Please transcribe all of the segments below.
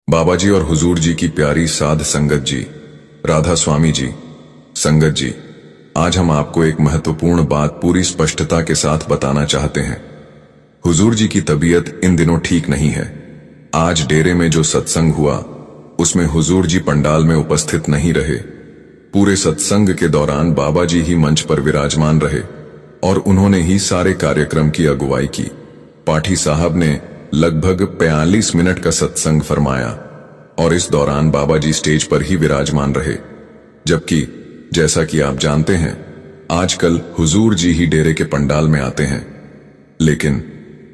बाबा जी और हुजूर जी की प्यारी साध संगत जी, राधा स्वामी जी, संगत जी, आज हम आपको एक महत्वपूर्ण बात पूरी स्पष्टता के साथ बताना चाहते हैं। हुजूर जी की तबीयत इन दिनों ठीक नहीं है। आज डेरे में जो सत्संग हुआ उसमें हुजूर जी पंडाल में उपस्थित नहीं रहे। पूरे सत्संग के दौरान बाबा जी ही मंच पर विराजमान रहे और उन्होंने ही सारे कार्यक्रम की अगुवाई की। पाठी साहब ने लगभग 45 मिनट का सत्संग फरमाया और इस दौरान बाबा जी स्टेज पर ही विराजमान रहे, जबकि जैसा कि आप जानते हैं आजकल हुजूर जी ही डेरे के पंडाल में आते हैं। लेकिन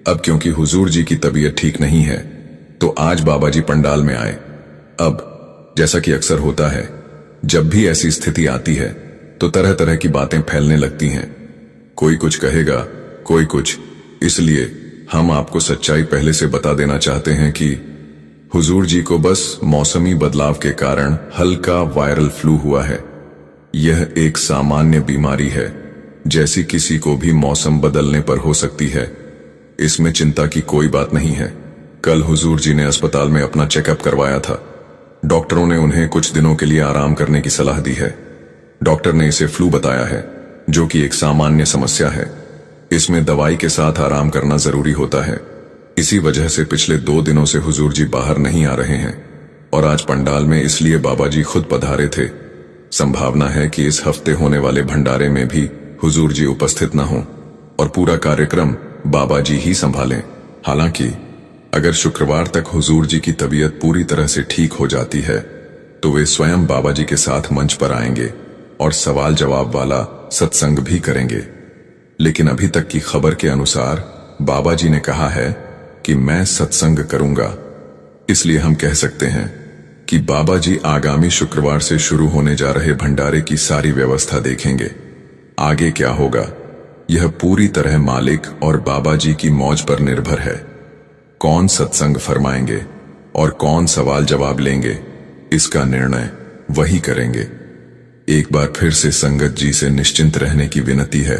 अब क्योंकि हुजूर जी की तबीयत ठीक नहीं है तो आज बाबा जी पंडाल में आए। अब जैसा कि अक्सर होता है, जब भी ऐसी स्थिति आती है तो तरह तरह की बातें फैलने लगती हैं। कोई कुछ कहेगा, कोई कुछ। इसलिए हम आपको सच्चाई पहले से बता देना चाहते हैं कि हुजूर जी को बस मौसमी बदलाव के कारण हल्का वायरल फ्लू हुआ है। यह एक सामान्य बीमारी है, जैसी किसी को भी मौसम बदलने पर हो सकती है। इसमें चिंता की कोई बात नहीं है। कल हुजूर जी ने अस्पताल में अपना चेकअप करवाया था। डॉक्टरों ने उन्हें कुछ दिनों के लिए आराम करने की सलाह दी है। डॉक्टर ने इसे फ्लू बताया है, जो कि एक सामान्य समस्या है। इसमें दवाई के साथ आराम करना जरूरी होता है। इसी वजह से पिछले 2 दिनों से हुजूर जी बाहर नहीं आ रहे हैं और आज पंडाल में इसलिए बाबा जी खुद पधारे थे। संभावना है कि इस हफ्ते होने वाले भंडारे में भी हुजूर जी उपस्थित न हों और पूरा कार्यक्रम बाबा जी ही संभालें। हालांकि अगर शुक्रवार तक हुजूर जी की तबीयत पूरी तरह से ठीक हो जाती है तो वे स्वयं बाबा जी के साथ मंच पर आएंगे और सवाल जवाब वाला सत्संग भी करेंगे। लेकिन अभी तक की खबर के अनुसार बाबा जी ने कहा है कि मैं सत्संग करूंगा। इसलिए हम कह सकते हैं कि बाबा जी आगामी शुक्रवार से शुरू होने जा रहे भंडारे की सारी व्यवस्था देखेंगे। आगे क्या होगा यह पूरी तरह मालिक और बाबा जी की मौज पर निर्भर है। कौन सत्संग फरमाएंगे और कौन सवाल जवाब लेंगे, इसका निर्णय वही करेंगे। एक बार फिर से संगत जी से निश्चिंत रहने की विनती है।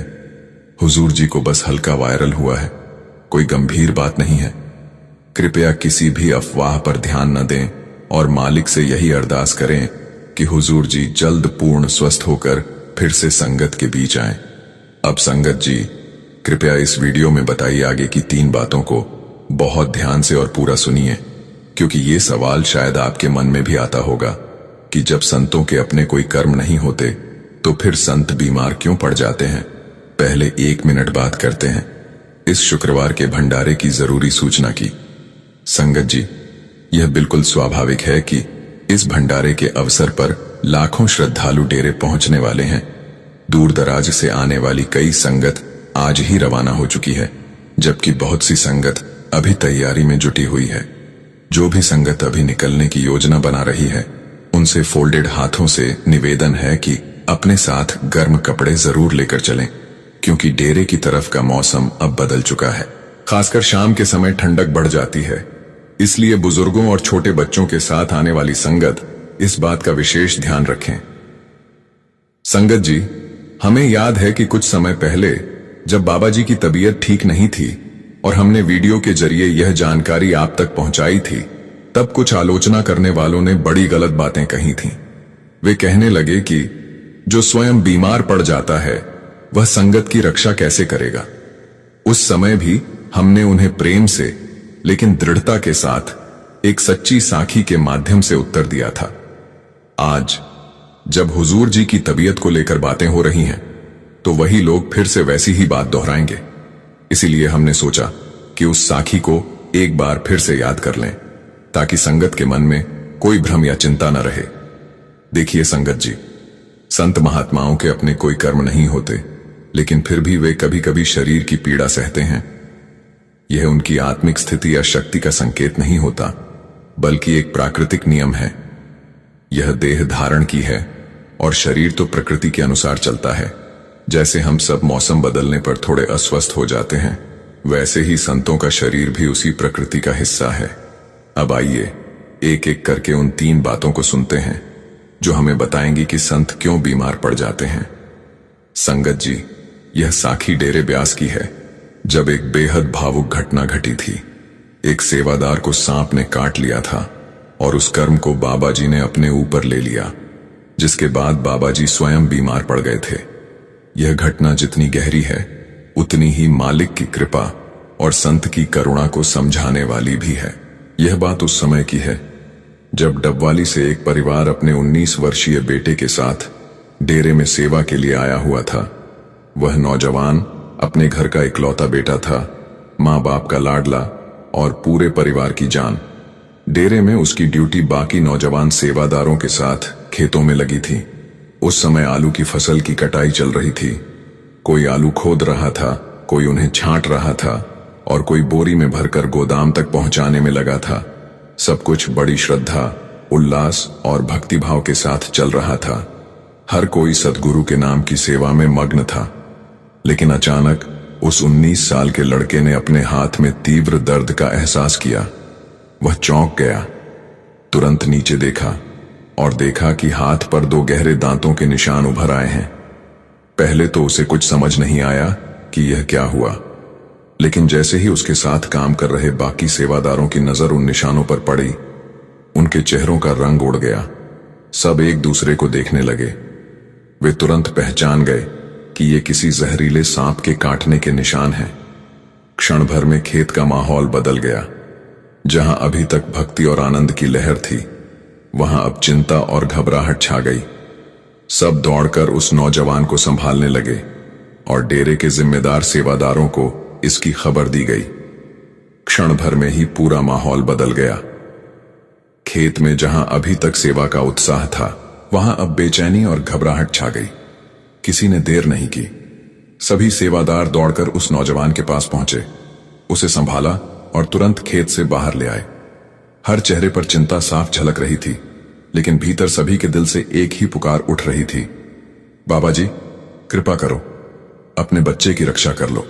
हुजूर जी को बस हल्का वायरल हुआ है, कोई गंभीर बात नहीं है। कृपया किसी भी अफवाह पर ध्यान न दें और मालिक से यही अरदास करें कि हुजूर जी जल्द पूर्ण स्वस्थ होकर फिर से संगत के बीच आएं। अब संगत जी, कृपया इस वीडियो में बताई आगे की 3 बातों को बहुत ध्यान से और पूरा सुनिए, क्योंकि ये सवाल शायद आपके मन में भी आता होगा कि जब संतों के अपने कोई कर्म नहीं होते तो फिर संत बीमार क्यों पड़ जाते हैं। पहले 1 मिनट बात करते हैं इस शुक्रवार के भंडारे की जरूरी सूचना की। संगत जी, यह बिल्कुल स्वाभाविक है कि इस भंडारे के अवसर पर लाखों श्रद्धालु डेरे पहुंचने वाले हैं। दूर दराज से आने वाली कई संगत आज ही रवाना हो चुकी है, जबकि बहुत सी संगत अभी तैयारी में जुटी हुई है। जो भी संगत अभी निकलने की योजना बना रही है, उनसे फोल्डेड हाथों से निवेदन है कि अपने साथ गर्म कपड़े जरूर लेकर चलें, क्योंकि डेरे की तरफ का मौसम अब बदल चुका है। खासकर शाम के समय ठंडक बढ़ जाती है। इसलिए बुजुर्गों और छोटे बच्चों के साथ आने वाली संगत इस बात का विशेष ध्यान रखें। संगत जी, हमें याद है कि कुछ समय पहले जब बाबा जी की तबीयत ठीक नहीं थी और हमने वीडियो के जरिए यह जानकारी आप तक पहुंचाई थी, तब कुछ आलोचना करने वालों ने बड़ी गलत बातें कही थीं। वे कहने लगे कि जो स्वयं बीमार पड़ जाता है वह संगत की रक्षा कैसे करेगा। उस समय भी हमने उन्हें प्रेम से लेकिन दृढ़ता के साथ एक सच्ची साखी के माध्यम से उत्तर दिया था। आज जब हुजूर जी की तबीयत को लेकर बातें हो रही हैं तो वही लोग फिर से वैसी ही बात दोहराएंगे। इसीलिए हमने सोचा कि उस साखी को एक बार फिर से याद कर लें, ताकि संगत के मन में कोई भ्रम या चिंता न रहे। देखिए संगत जी, संत महात्माओं के अपने कोई कर्म नहीं होते, लेकिन फिर भी वे कभी कभी शरीर की पीड़ा सहते हैं। यह उनकी आत्मिक स्थिति या शक्ति का संकेत नहीं होता, बल्कि एक प्राकृतिक नियम है। यह देह धारण की है और शरीर तो प्रकृति के अनुसार चलता है। जैसे हम सब मौसम बदलने पर थोड़े अस्वस्थ हो जाते हैं, वैसे ही संतों का शरीर भी उसी प्रकृति का हिस्सा है। अब आइए एक एक करके उन 3 बातों को सुनते हैं जो हमें बताएंगी कि संत क्यों बीमार पड़ जाते हैं। संगत जी, यह साखी डेरे ब्यास की है, जब एक बेहद भावुक घटना घटी थी। एक सेवादार को सांप ने काट लिया था और उस कर्म को बाबा जी ने अपने ऊपर ले लिया, जिसके बाद बाबा जी स्वयं बीमार पड़ गए थे। यह घटना जितनी गहरी है उतनी ही मालिक की कृपा और संत की करुणा को समझाने वाली भी है। यह बात उस समय की है जब डबवाली से एक परिवार अपने 19 वर्षीय बेटे के साथ डेरे में सेवा के लिए आया हुआ था। वह नौजवान अपने घर का इकलौता बेटा था, माँ बाप का लाडला और पूरे परिवार की जान। डेरे में उसकी ड्यूटी बाकी नौजवान सेवादारों के साथ खेतों में लगी थी। उस समय आलू की फसल की कटाई चल रही थी। कोई आलू खोद रहा था, कोई उन्हें छांट रहा था और कोई बोरी में भरकर गोदाम तक पहुंचाने में लगा था। सब कुछ बड़ी श्रद्धा, उल्लास और भक्तिभाव के साथ चल रहा था। हर कोई सद्गुरु के नाम की सेवा में मग्न था। लेकिन अचानक उस 19 साल के लड़के ने अपने हाथ में तीव्र दर्द का एहसास किया। वह चौंक गया, तुरंत नीचे देखा और देखा कि हाथ पर 2 गहरे दांतों के निशान उभर आए हैं। पहले तो उसे कुछ समझ नहीं आया कि यह क्या हुआ, लेकिन जैसे ही उसके साथ काम कर रहे बाकी सेवादारों की नजर उन निशानों पर पड़ी, उनके चेहरों का रंग उड़ गया। सब एक दूसरे को देखने लगे। वे तुरंत पहचान गए कि ये किसी जहरीले सांप के काटने के निशान हैं। क्षण भर में खेत का माहौल बदल गया। जहां अभी तक भक्ति और आनंद की लहर थी, वहां अब चिंता और घबराहट छा गई। सब दौड़कर उस नौजवान को संभालने लगे और डेरे के जिम्मेदार सेवादारों को इसकी खबर दी गई। क्षण भर में ही पूरा माहौल बदल गया। खेत में जहां अभी तक सेवा का उत्साह था, वहां अब बेचैनी और घबराहट छा गई। किसी ने देर नहीं की। सभी सेवादार दौड़कर उस नौजवान के पास पहुंचे, उसे संभाला और तुरंत खेत से बाहर ले आए। हर चेहरे पर चिंता साफ झलक रही थी, लेकिन भीतर सभी के दिल से एक ही पुकार उठ रही थी, बाबा जी कृपा करो, अपने बच्चे की रक्षा कर लो।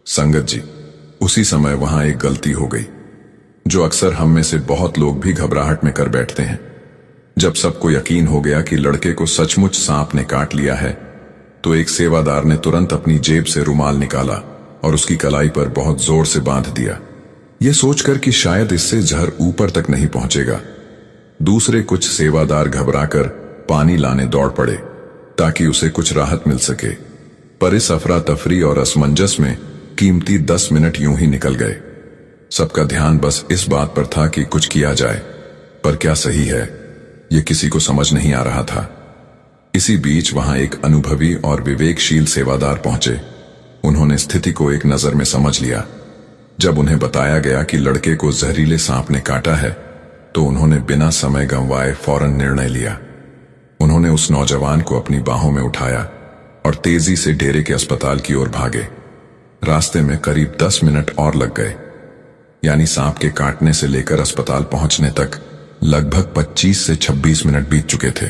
संगत जी, उसी समय वहां एक गलती हो गई जो अक्सर हम में से बहुत लोग भी घबराहट में कर बैठते हैं। जब सबको यकीन हो गया कि लड़के को सचमुच सांप ने काट लिया है, तो एक सेवादार ने तुरंत अपनी जेब से रुमाल निकाला और उसकी कलाई पर बहुत जोर से बांध दिया, यह सोचकर कि शायद इससे जहर ऊपर तक नहीं पहुंचेगा। दूसरे कुछ सेवादार घबराकर पानी लाने दौड़ पड़े ताकि उसे कुछ राहत मिल सके। पर इस अफरा तफरी और असमंजस में कीमती 10 मिनट यूं ही निकल गए। सबका ध्यान बस इस बात पर था कि कुछ किया जाए, पर क्या सही है ये किसी को समझ नहीं आ रहा था। इसी बीच वहां एक अनुभवी और विवेकशील सेवादार पहुंचे। उन्होंने स्थिति को एक नजर में समझ लिया। जब उन्हें बताया गया कि लड़के को जहरीले सांप ने काटा है, तो उन्होंने बिना समय गंवाए फौरन निर्णय लिया। उन्होंने उस नौजवान को अपनी बाहों में उठाया और तेजी से डेरे के अस्पताल की ओर भागे। रास्ते में करीब 10 मिनट और लग गए, यानी सांप के काटने से लेकर अस्पताल पहुंचने तक लगभग 25 से 26 मिनट बीत चुके थे।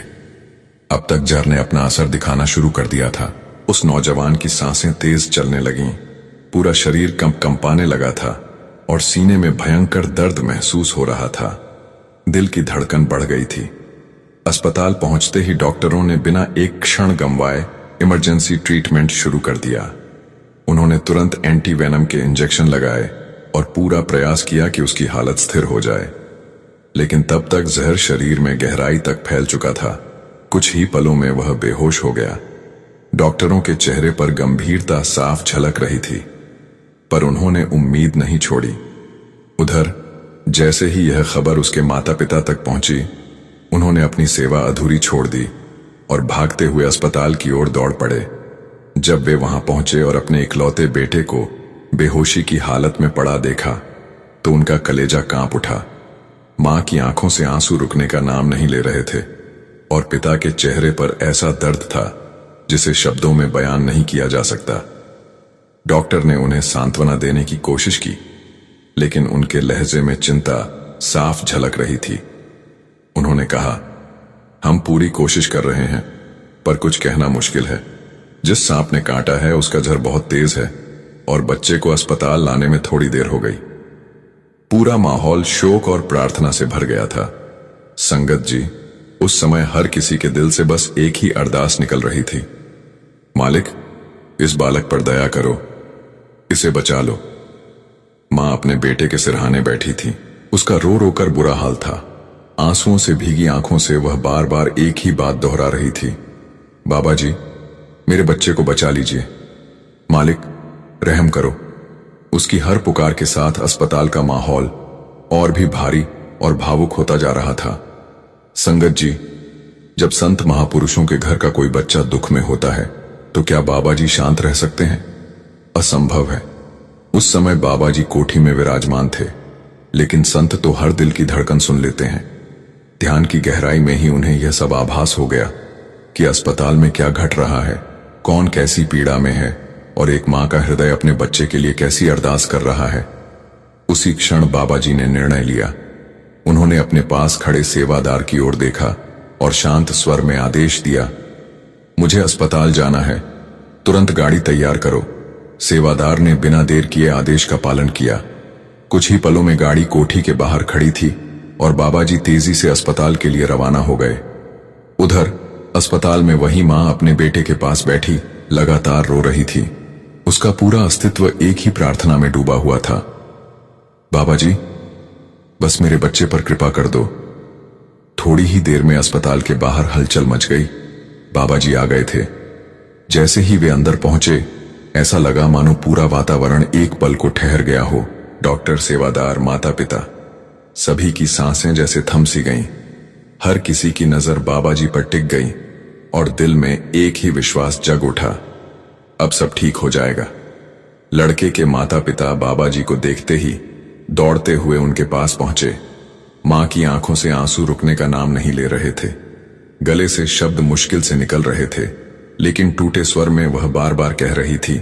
अब तक जहर ने अपना असर दिखाना शुरू कर दिया था। उस नौजवान की सांसें तेज चलने लगीं, पूरा शरीर कंपाने लगा था और सीने में भयंकर दर्द महसूस हो रहा था। दिल की धड़कन बढ़ गई थी। अस्पताल पहुंचते ही डॉक्टरों ने बिना एक क्षण गंवाए इमरजेंसी ट्रीटमेंट शुरू कर दिया। उन्होंने तुरंत एंटी वेनम के इंजेक्शन लगाए और पूरा प्रयास किया कि उसकी हालत स्थिर हो जाए, लेकिन तब तक जहर शरीर में गहराई तक फैल चुका था। कुछ ही पलों में वह बेहोश हो गया। डॉक्टरों के चेहरे पर गंभीरता साफ झलक रही थी, पर उन्होंने उम्मीद नहीं छोड़ी। उधर जैसे ही यह खबर उसके माता पिता तक पहुंची, उन्होंने अपनी सेवा अधूरी छोड़ दी और भागते हुए अस्पताल की ओर दौड़ पड़े। जब वे वहां पहुंचे और अपने इकलौते बेटे को बेहोशी की हालत में पड़ा देखा, तो उनका कलेजा कांप उठा। मां की आंखों से आंसू रुकने का नाम नहीं ले रहे थे और पिता के चेहरे पर ऐसा दर्द था जिसे शब्दों में बयान नहीं किया जा सकता। डॉक्टर ने उन्हें सांत्वना देने की कोशिश की, लेकिन उनके लहजे में चिंता साफ झलक रही थी। उन्होंने कहा, हम पूरी कोशिश कर रहे हैं, पर कुछ कहना मुश्किल है। जिस सांप ने काटा है उसका जहर बहुत तेज है और बच्चे को अस्पताल लाने में थोड़ी देर हो गई। पूरा माहौल शोक और प्रार्थना से भर गया था। संगत जी, उस समय हर किसी के दिल से बस एक ही अरदास निकल रही थी, मालिक इस बालक पर दया करो, इसे बचा लो। मां अपने बेटे के सिरहाने बैठी थी। उसका रो रो कर बुरा हाल था आंसुओं से भीगी आंखों से वह बार बार एक ही बात दोहरा रही थी, बाबा जी, मेरे बच्चे को बचा लीजिए, मालिक रहम करो। उसकी हर पुकार के साथ अस्पताल का माहौल और भी भारी और भावुक होता जा रहा था। संगत जी, जब संत महापुरुषों के घर का कोई बच्चा दुख में होता है तो क्या बाबा जी शांत रह सकते हैं? असंभव है। उस समय बाबा जी कोठी में विराजमान थे, लेकिन संत तो हर दिल की धड़कन सुन लेते हैं। ध्यान की गहराई में ही उन्हें यह सब आभास हो गया कि अस्पताल में क्या घट रहा है, कौन कैसी पीड़ा में है और एक मां का हृदय अपने बच्चे के लिए कैसी अरदास कर रहा है। उसी क्षण बाबा जी ने निर्णय लिया। उन्होंने अपने पास खड़े सेवादार की ओर देखा और शांत स्वर में आदेश दिया, मुझे अस्पताल जाना है, तुरंत गाड़ी तैयार करो। सेवादार ने बिना देर किए आदेश का पालन किया। कुछ ही पलों में गाड़ी कोठी के बाहर खड़ी थी और बाबा जी तेजी से अस्पताल के लिए रवाना हो गए। उधर अस्पताल में वही मां अपने बेटे के पास बैठी लगातार रो रही थी। उसका पूरा अस्तित्व एक ही प्रार्थना में डूबा हुआ था, बाबा जी, बस मेरे बच्चे पर कृपा कर दो। थोड़ी ही देर में अस्पताल के बाहर हलचल मच गई। बाबा जी आ गए थे। जैसे ही वे अंदर पहुंचे, ऐसा लगा मानो पूरा वातावरण एक पल को ठहर गया हो। डॉक्टर, सेवादार, माता पिता, सभी की सांसें जैसे थम सी गईं। हर किसी की नजर बाबा जी पर टिक गई और दिल में एक ही विश्वास जग उठा, अब सब ठीक हो जाएगा। लड़के के माता पिता बाबा जी को देखते ही दौड़ते हुए उनके पास पहुंचे। मां की आंखों से आंसू रुकने का नाम नहीं ले रहे थे। गले से शब्द मुश्किल से निकल रहे थे, लेकिन टूटे स्वर में वह बार बार कह रही थी,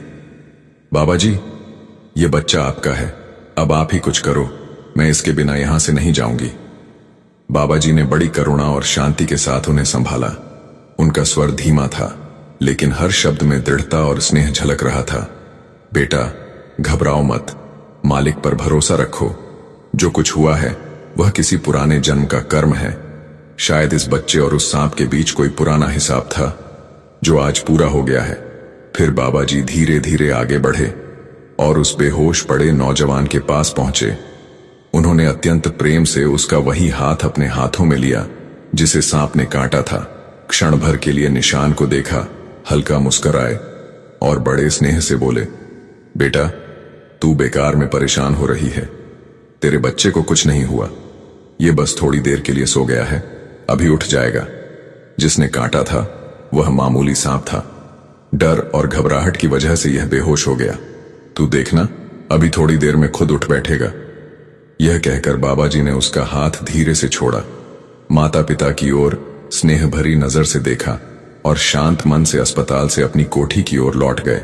बाबा जी, ये बच्चा आपका है, अब आप ही कुछ करो, मैं इसके बिना यहां से नहीं जाऊंगी। बाबा जी ने बड़ी करुणा और शांति के साथ उन्हें संभाला। उनका स्वर धीमा था, लेकिन हर शब्द में दृढ़ता और स्नेह झलक रहा था। बेटा, घबराओ मत, मालिक पर भरोसा रखो। जो कुछ हुआ है वह किसी पुराने जन्म का कर्म है। शायद इस बच्चे और उस सांप के बीच कोई पुराना हिसाब था जो आज पूरा हो गया है। फिर बाबा जी धीरे धीरे आगे बढ़े और उस बेहोश पड़े नौजवान के पास पहुंचे। उन्होंने अत्यंत प्रेम से उसका वही हाथ अपने हाथों में लिया जिसे सांप ने काटा था। क्षण भर के लिए निशान को देखा, हल्का मुस्कुराए और बड़े स्नेह से बोले, बेटा, तू बेकार में परेशान हो रही है, तेरे बच्चे को कुछ नहीं हुआ, ये बस थोड़ी देर के लिए सो गया है, अभी उठ जाएगा। जिसने काटा था वह मामूली सांप था। डर और घबराहट की वजह से यह बेहोश हो गया। तू देखना, अभी थोड़ी देर में खुद उठ बैठेगा। यह कहकर बाबा जी ने उसका हाथ धीरे से छोड़ा, माता पिता की ओर स्नेह भरी नजर से देखा और शांत मन से अस्पताल से अपनी कोठी की ओर लौट गए।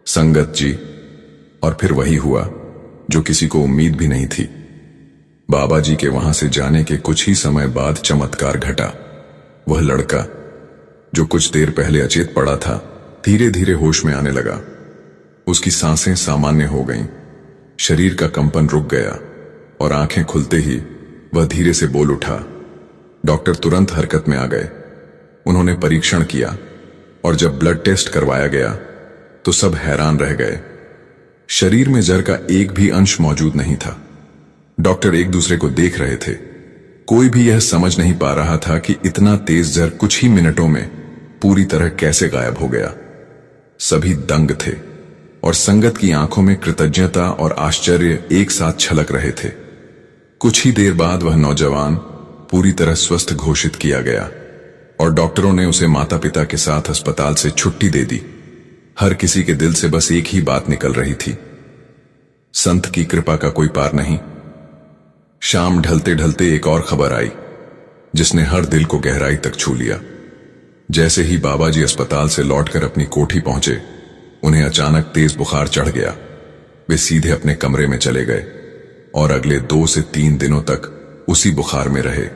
संगत जी, और फिर वही हुआ जो किसी को उम्मीद भी नहीं थी। बाबा जी के वहां से जाने के कुछ ही समय बाद चमत्कार घटा। वह लड़का जो कुछ देर पहले अचेत पड़ा था, धीरे धीरे होश में आने लगा। उसकी सांसें सामान्य हो गईं, शरीर का कंपन रुक गया और आंखें खुलते ही वह धीरे से बोल उठा। डॉक्टर तुरंत हरकत में आ गए। उन्होंने परीक्षण किया और जब ब्लड टेस्ट करवाया गया तो सब हैरान रह गए। शरीर में जर का एक भी अंश मौजूद नहीं था। डॉक्टर एक दूसरे को देख रहे थे। कोई भी यह समझ नहीं पा रहा था कि इतना तेज जर कुछ ही मिनटों में पूरी तरह कैसे गायब हो गया। सभी दंग थे और संगत की आंखों में कृतज्ञता और आश्चर्य एक साथ छलक रहे थे। कुछ ही देर बाद वह नौजवान पूरी तरह स्वस्थ घोषित किया गया और डॉक्टरों ने उसे माता पिता के साथ अस्पताल से छुट्टी दे दी। हर किसी के दिल से बस एक ही बात निकल रही थी, संत की कृपा का कोई पार नहीं। शाम ढलते ढलते एक और खबर आई जिसने हर दिल को गहराई तक छू लिया। जैसे ही बाबा जी अस्पताल से लौटकर अपनी कोठी पहुंचे, उन्हें अचानक तेज बुखार चढ़ गया। वे सीधे अपने कमरे में चले गए और अगले 2 से 3 दिनों तक उसी बुखार में रहे।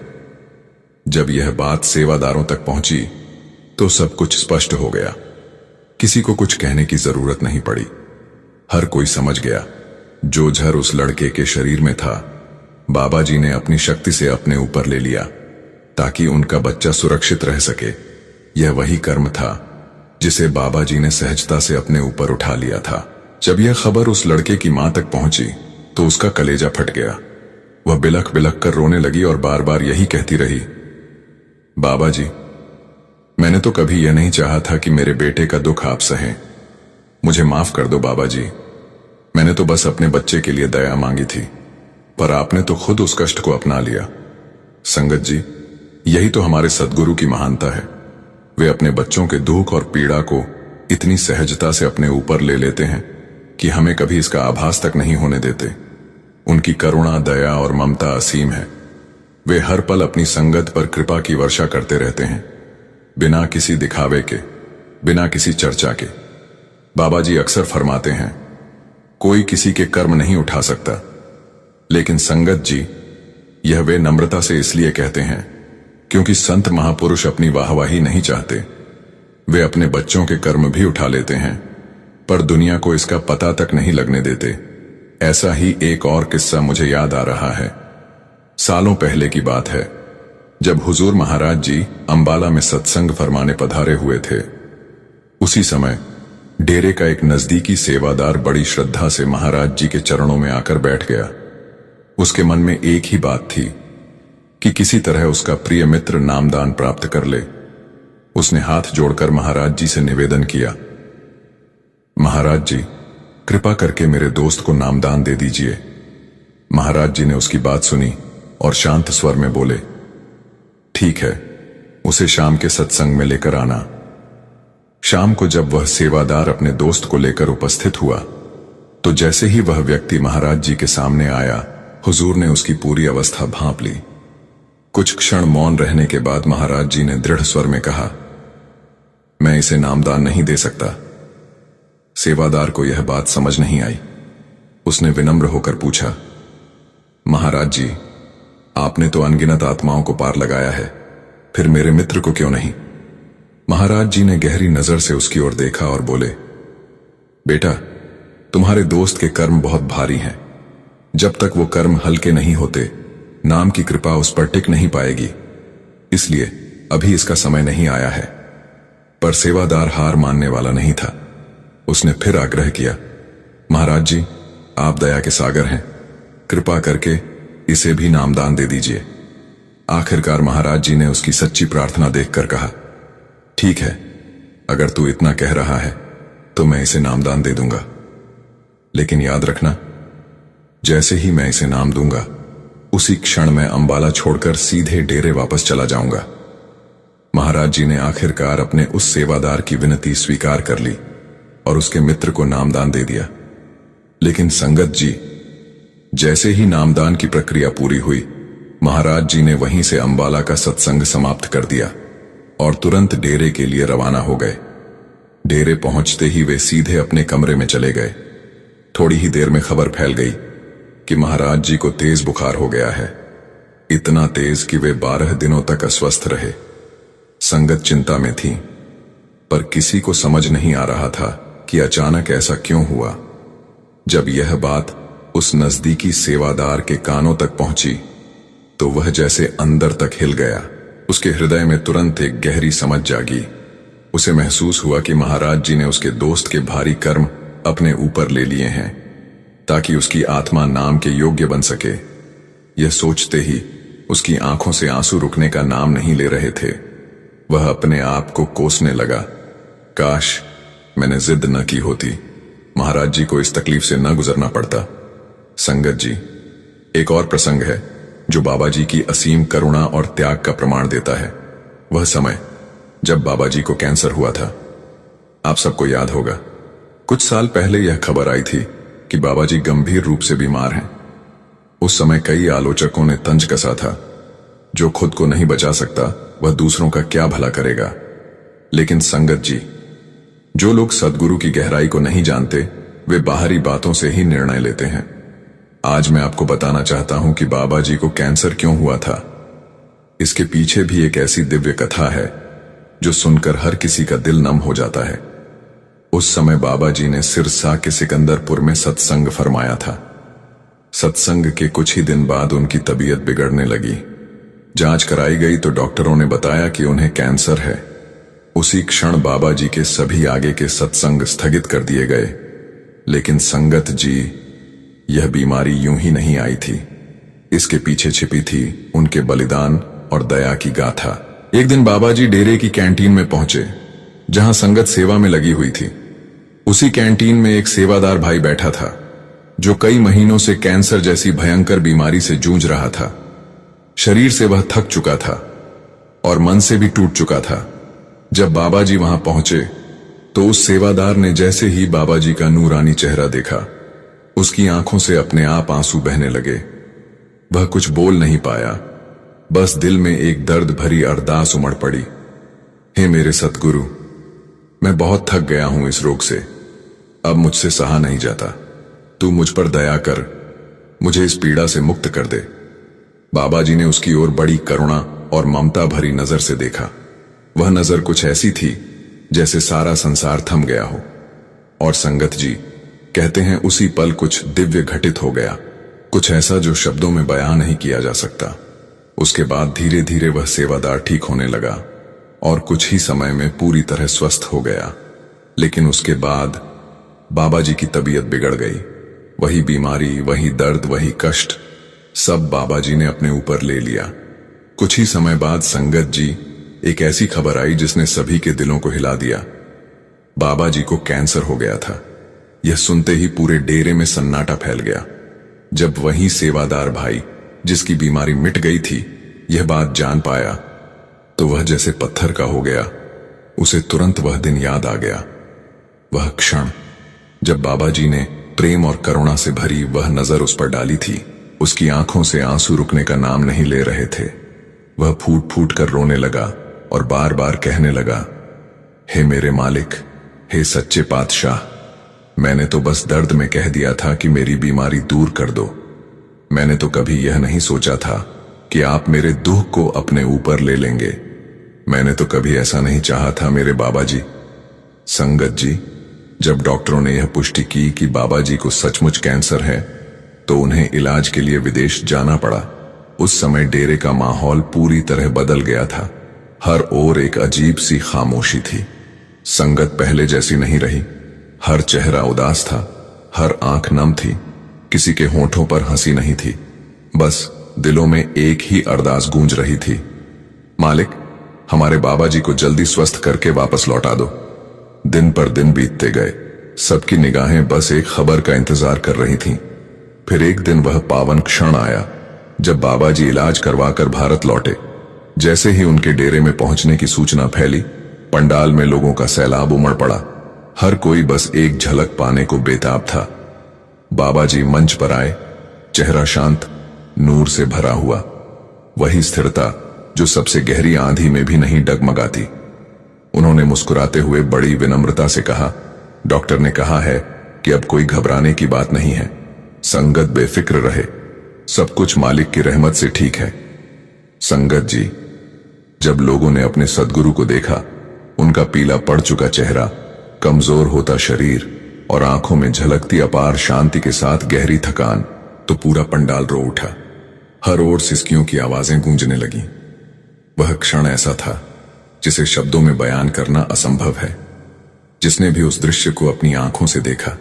जब यह बात सेवादारों तक पहुंची तो सब कुछ स्पष्ट हो गया। किसी को कुछ कहने की जरूरत नहीं पड़ी। हर कोई समझ गया, जो जहर उस लड़के के शरीर में था, बाबा जी ने अपनी शक्ति से अपने ऊपर ले लिया ताकि उनका बच्चा सुरक्षित रह सके। यह वही कर्म था जिसे बाबा जी ने सहजता से अपने ऊपर उठा लिया था। जब यह खबर उस लड़के की मां तक पहुंची तो उसका कलेजा फट गया। वह बिलख बिलख कर रोने लगी और बार बार यही कहती रही, बाबा जी, मैंने तो कभी यह नहीं चाहा था कि मेरे बेटे का दुख आप सहें। मुझे माफ कर दो बाबा जी। मैंने तो बस अपने बच्चे के लिए दया मांगी थी, पर आपने तो खुद उस कष्ट को अपना लिया। संगत जी, यही तो हमारे सद्गुरु की महानता है। वे अपने बच्चों के दुख और पीड़ा को इतनी सहजता से अपने ऊपर ले लेते हैं कि हमें कभी इसका आभास तक नहीं होने देते। उनकी करुणा, दया और ममता असीम है। वे हर पल अपनी संगत पर कृपा की वर्षा करते रहते हैं, बिना किसी दिखावे के, बिना किसी चर्चा के। बाबा जी अक्सर फरमाते हैं, कोई किसी के कर्म नहीं उठा सकता, लेकिन संगत जी, यह वे नम्रता से इसलिए कहते हैं क्योंकि संत महापुरुष अपनी वाहवाही नहीं चाहते। वे अपने बच्चों के कर्म भी उठा लेते हैं, पर दुनिया को इसका पता तक नहीं लगने देते। ऐसा ही एक और किस्सा मुझे याद आ रहा है। सालों पहले की बात है, जब हुजूर महाराज जी अंबाला में सत्संग फरमाने पधारे हुए थे। उसी समय डेरे का एक नजदीकी सेवादार बड़ी श्रद्धा से महाराज जी के चरणों में आकर बैठ गया। उसके मन में एक ही बात थी कि किसी तरह उसका प्रिय मित्र नामदान प्राप्त कर ले। उसने हाथ जोड़कर महाराज जी से निवेदन किया, महाराज जी, कृपा करके मेरे दोस्त को नामदान दे दीजिए। महाराज जी ने उसकी बात सुनी और शांत स्वर में बोले, ठीक है, उसे शाम के सत्संग में लेकर आना। शाम को जब वह सेवादार अपने दोस्त को लेकर उपस्थित हुआ, तो जैसे ही वह व्यक्ति महाराज जी के सामने आया, हुजूर ने उसकी पूरी अवस्था भांप ली। कुछ क्षण मौन रहने के बाद महाराज जी ने दृढ़ स्वर में कहा, मैं इसे नामदान नहीं दे सकता। सेवादार को यह बात समझ नहीं आई। उसने विनम्र होकर पूछा, महाराज जी, आपने तो अनगिनत आत्माओं को पार लगाया है, फिर मेरे मित्र को क्यों नहीं? महाराज जी ने गहरी नजर से उसकी ओर देखा और बोले, बेटा, तुम्हारे दोस्त के कर्म बहुत भारी हैं। जब तक वो कर्म हल्के नहीं होते, नाम की कृपा उस पर टिक नहीं पाएगी। इसलिए अभी इसका समय नहीं आया है। पर सेवादार हार मानने वाला नहीं था। उसने फिर आग्रह किया, महाराज जी, आप दया के सागर हैं, कृपा करके इसे भी नामदान दे दीजिए। आखिरकार महाराज जी ने उसकी सच्ची प्रार्थना देखकर कहा, ठीक है, अगर तू इतना कह रहा है तो मैं इसे नामदान दे दूंगा। लेकिन याद रखना, जैसे ही मैं इसे नाम दूंगा, उसी क्षण मैं अंबाला छोड़कर सीधे डेरे वापस चला जाऊंगा। महाराज जी ने आखिरकार अपने उस सेवादार की विनती स्वीकार कर ली और उसके मित्र को नामदान दे दिया। लेकिन संगत जी, जैसे ही नामदान की प्रक्रिया पूरी हुई, महाराज जी ने वहीं से अंबाला का सत्संग समाप्त कर दिया और तुरंत डेरे के लिए रवाना हो गए। डेरे पहुंचते ही वे सीधे अपने कमरे में चले गए। थोड़ी ही देर में खबर फैल गई कि महाराज जी को तेज बुखार हो गया है। इतना तेज कि वे 12 दिनों तक अस्वस्थ रहे। संगत चिंता में थी, पर किसी को समझ नहीं आ रहा था कि अचानक ऐसा क्यों हुआ। जब यह बात उस नजदीकी सेवादार के कानों तक पहुंची, तो वह जैसे अंदर तक हिल गया। उसके हृदय में तुरंत एक गहरी समझ जागी। उसे महसूस हुआ कि महाराज जी ने उसके दोस्त के भारी कर्म अपने ऊपर ले लिए हैं, ताकि उसकी आत्मा नाम के योग्य बन सके। यह सोचते ही उसकी आंखों से आंसू रुकने का नाम नहीं ले रहे थे। वह अपने आप को कोसने लगा, काश मैंने जिद न की होती, महाराज जी को इस तकलीफ से न गुजरना पड़ता। संगत जी, एक और प्रसंग है जो बाबा जी की असीम करुणा और त्याग का प्रमाण देता है। वह समय जब बाबा जी को कैंसर हुआ था। आप सबको याद होगा, कुछ साल पहले यह खबर आई थी कि बाबा जी गंभीर रूप से बीमार हैं। उस समय कई आलोचकों ने तंज कसा था, जो खुद को नहीं बचा सकता वह दूसरों का क्या भला करेगा। लेकिन संगत जी, जो लोग सद्गुरु की गहराई को नहीं जानते, वे बाहरी बातों से ही निर्णय लेते हैं। आज मैं आपको बताना चाहता हूं कि बाबा जी को कैंसर क्यों हुआ था। इसके पीछे भी एक ऐसी दिव्य कथा है जो सुनकर हर किसी का दिल नम हो जाता है। उस समय बाबा जी ने सिरसा के सिकंदरपुर में सत्संग फरमाया था। सत्संग के कुछ ही दिन बाद उनकी तबीयत बिगड़ने लगी। जांच कराई गई तो डॉक्टरों ने बताया कि उन्हें कैंसर है। उसी क्षण बाबा जी के सभी आगे के सत्संग स्थगित कर दिए गए। लेकिन संगत जी, यह बीमारी यूं ही नहीं आई थी। इसके पीछे छिपी थी उनके बलिदान और दया की गाथा। एक दिन बाबा जी डेरे की कैंटीन में पहुंचे, जहां संगत सेवा में लगी हुई थी। उसी कैंटीन में एक सेवादार भाई बैठा था, जो कई महीनों से कैंसर जैसी भयंकर बीमारी से जूझ रहा था। शरीर से वह थक चुका था और मन से भी टूट चुका था। जब बाबा जी वहां पहुंचे तो उस सेवादार ने जैसे ही बाबा जी का नूरानी चेहरा देखा, उसकी आंखों से अपने आप आंसू बहने लगे। वह कुछ बोल नहीं पाया, बस दिल में एक दर्द भरी अरदास उमड़ पड़ी। हे मेरे सतगुरु, मैं बहुत थक गया हूं इस रोग से, अब मुझसे सहा नहीं जाता। तू मुझ पर दया कर, मुझे इस पीड़ा से मुक्त कर दे। बाबा जी ने उसकी ओर बड़ी करुणा और ममता भरी नजर से देखा। वह नजर कुछ ऐसी थी जैसे सारा संसार थम गया हो। और संगत जी कहते हैं उसी पल कुछ दिव्य घटित हो गया, कुछ ऐसा जो शब्दों में बयां नहीं किया जा सकता। उसके बाद धीरे धीरे वह सेवादार ठीक होने लगा और कुछ ही समय में पूरी तरह स्वस्थ हो गया। लेकिन उसके बाद बाबा जी की तबीयत बिगड़ गई। वही बीमारी, वही दर्द, वही कष्ट, सब बाबा जी ने अपने ऊपर ले लिया। कुछ ही समय बाद संगत जी एक ऐसी खबर आई जिसने सभी के दिलों को हिला दिया। बाबा जी को कैंसर हो गया था। यह सुनते ही पूरे डेरे में सन्नाटा फैल गया। जब वही सेवादार भाई, जिसकी बीमारी मिट गई थी, यह बात जान पाया तो वह जैसे पत्थर का हो गया। उसे तुरंत वह दिन याद आ गया, वह क्षण जब बाबा जी ने प्रेम और करुणा से भरी वह नजर उस पर डाली थी। उसकी आंखों से आंसू रुकने का नाम नहीं ले रहे थे। वह फूट फूट कर रोने लगा और बार बार कहने लगा, हे मेरे मालिक, हे सच्चे पातशाह, मैंने तो बस दर्द में कह दिया था कि मेरी बीमारी दूर कर दो। मैंने तो कभी यह नहीं सोचा था कि आप मेरे दुख को अपने ऊपर ले लेंगे। मैंने तो कभी ऐसा नहीं चाहा था मेरे बाबा जी। संगत जी, जब डॉक्टरों ने यह पुष्टि की कि बाबा जी को सचमुच कैंसर है, तो उन्हें इलाज के लिए विदेश जाना पड़ा। उस समय डेरे का माहौल पूरी तरह बदल गया था। हर ओर एक अजीब सी खामोशी थी। संगत पहले जैसी नहीं रही। हर चेहरा उदास था, हर आंख नम थी, किसी के होठों पर हंसी नहीं थी। बस दिलों में एक ही अरदास गूंज रही थी, मालिक, हमारे बाबा जी को जल्दी स्वस्थ करके वापस लौटा दो। दिन पर दिन बीतते गए। सबकी निगाहें बस एक खबर का इंतजार कर रही थीं। फिर एक दिन वह पावन क्षण आया जब बाबा जी इलाज करवाकर भारत लौटे। जैसे ही उनके डेरे में पहुंचने की सूचना फैली, पंडाल में लोगों का सैलाब उमड़ पड़ा। हर कोई बस एक झलक पाने को बेताब था। बाबा जी मंच पर आए, चेहरा शांत, नूर से भरा हुआ, वही स्थिरता जो सबसे गहरी आंधी में भी नहीं डगमगाती। उन्होंने मुस्कुराते हुए बड़ी विनम्रता से कहा, डॉक्टर ने कहा है कि अब कोई घबराने की बात नहीं है। संगत बेफिक्र रहे, सब कुछ मालिक की रहमत से ठीक है। संगत जी, जब लोगों ने अपने सद्गुरु को देखा, उनका पीला पड़ चुका चेहरा, कमजोर होता शरीर और आंखों में झलकती अपार शांति के साथ गहरी थकान, तो पूरा पंडाल रो उठा। हर ओर सिसकियों की आवाजें गूंजने लगीं। वह क्षण ऐसा था जिसे शब्दों में बयान करना असंभव है। जिसने भी उस दृश्य को अपनी आंखों से देखा,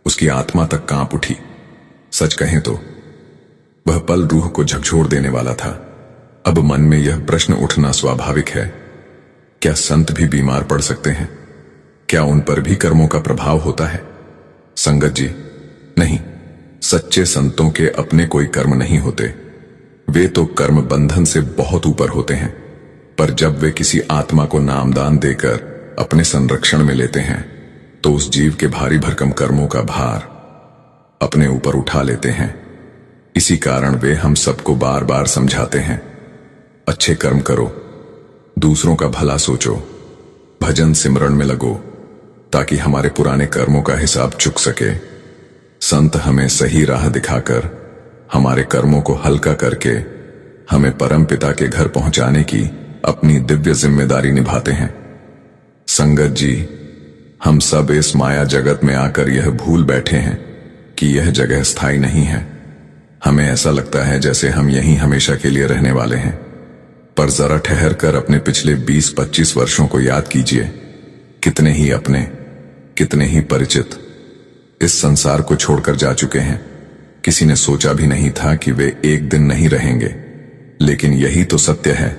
उसकी आत्मा तक कांप उठी। सच कहें तो वह पल रूह को झकझोर देने वाला था। अब मन में यह प्रश्न उठना स्वाभाविक है, क्या संत भी बीमार पड़ सकते हैं? क्या उन पर भी कर्मों का प्रभाव होता है? संगत जी, नहीं, सच्चे संतों के अपने कोई कर्म नहीं होते। वे तो कर्म बंधन से बहुत ऊपर होते हैं। पर जब वे किसी आत्मा को नामदान देकर अपने संरक्षण में लेते हैं, तो उस जीव के भारी भरकम कर्मों का भार अपने ऊपर उठा लेते हैं। इसी कारण वे हम सबको बार बार समझाते हैं, अच्छे कर्म करो, दूसरों का भला सोचो, भजन सिमरण में लगो, ताकि हमारे पुराने कर्मों का हिसाब चुक सके। संत हमें सही राह दिखाकर, हमारे कर्मों को हल्का करके हमें परम पिता के घर पहुंचाने की अपनी दिव्य जिम्मेदारी निभाते हैं। संगत जी, हम सब इस माया जगत में आकर यह भूल बैठे हैं कि यह जगह स्थायी नहीं है। हमें ऐसा लगता है जैसे हम यहीं हमेशा के लिए रहने वाले हैं। पर जरा ठहर कर अपने पिछले 20-25 वर्षों को याद कीजिए। कितने ही अपने, कितने ही परिचित इस संसार को छोड़कर जा चुके हैं। किसी ने सोचा भी नहीं था कि वे एक दिन नहीं रहेंगे, लेकिन यही तो सत्य है,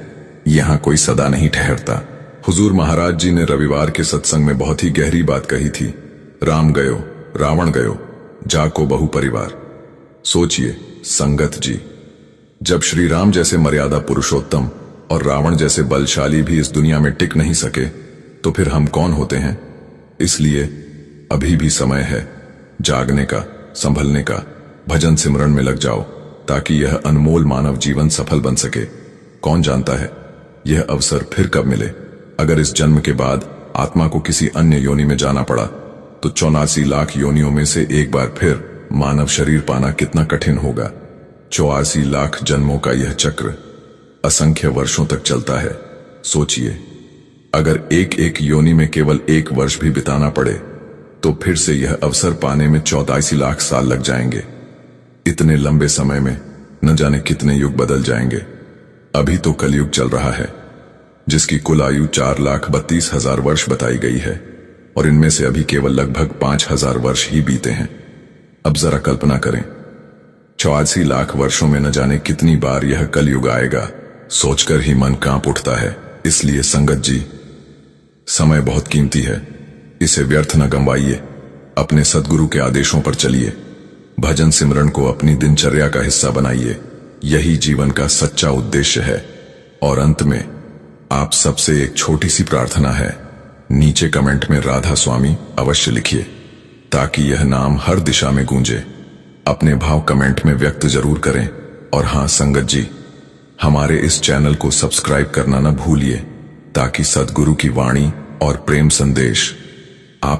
यहां कोई सदा नहीं ठहरता। हुजूर महाराज जी ने रविवार के सत्संग में बहुत ही गहरी बात कही थी। राम गयो, रावण गयो, जाको बहु परिवार। सोचिए संगत जी, जब श्री राम जैसे मर्यादा पुरुषोत्तम और रावण जैसे बलशाली भी इस दुनिया में टिक नहीं सके, तो फिर हम कौन होते हैं? इसलिए अभी भी समय है जागने का, संभलने का। भजन सिमरन में लग जाओ ताकि यह अनमोल मानव जीवन सफल बन सके। कौन जानता है यह अवसर फिर कब मिले। अगर इस जन्म के बाद आत्मा को किसी अन्य योनि में जाना पड़ा तो 84 लाख योनियों में से एक बार फिर मानव शरीर पाना कितना कठिन होगा। 84 लाख जन्मों का यह चक्र असंख्य वर्षों तक चलता है। सोचिए, अगर एक एक योनि में केवल 1 वर्ष भी बिताना पड़े तो फिर से यह अवसर पाने में 84 लाख साल लग जाएंगे। इतने लंबे समय में न जाने कितने युग बदल जाएंगे। अभी तो कलयुग चल रहा है, जिसकी कुल आयु 4,32,000 वर्ष बताई गई है, और इनमें से अभी केवल लगभग 5,000 वर्ष ही बीते हैं। अब जरा कल्पना करें, 84 लाख वर्षों में न जाने कितनी बार यह कलयुग आएगा। सोचकर ही मन कांप उठता है। इसलिए संगत जी, समय बहुत कीमती है, इसे व्यर्थ न गंवाइए। अपने सद्गुरु के आदेशों पर चलिए, भजन सिमरन को अपनी दिनचर्या का हिस्सा बनाइए। यही जीवन का सच्चा उद्देश्य है। और अंत में आप सबसे एक छोटी सी प्रार्थना है, नीचे कमेंट में राधा स्वामी अवश्य लिखिए ताकि यह नाम हर दिशा में गूंजे। अपने भाव कमेंट में व्यक्त जरूर करें। और हां संगत जी, हमारे इस चैनल को सब्सक्राइब करना न भूलिए ताकि सद्गुरु की वाणी और प्रेम संदेश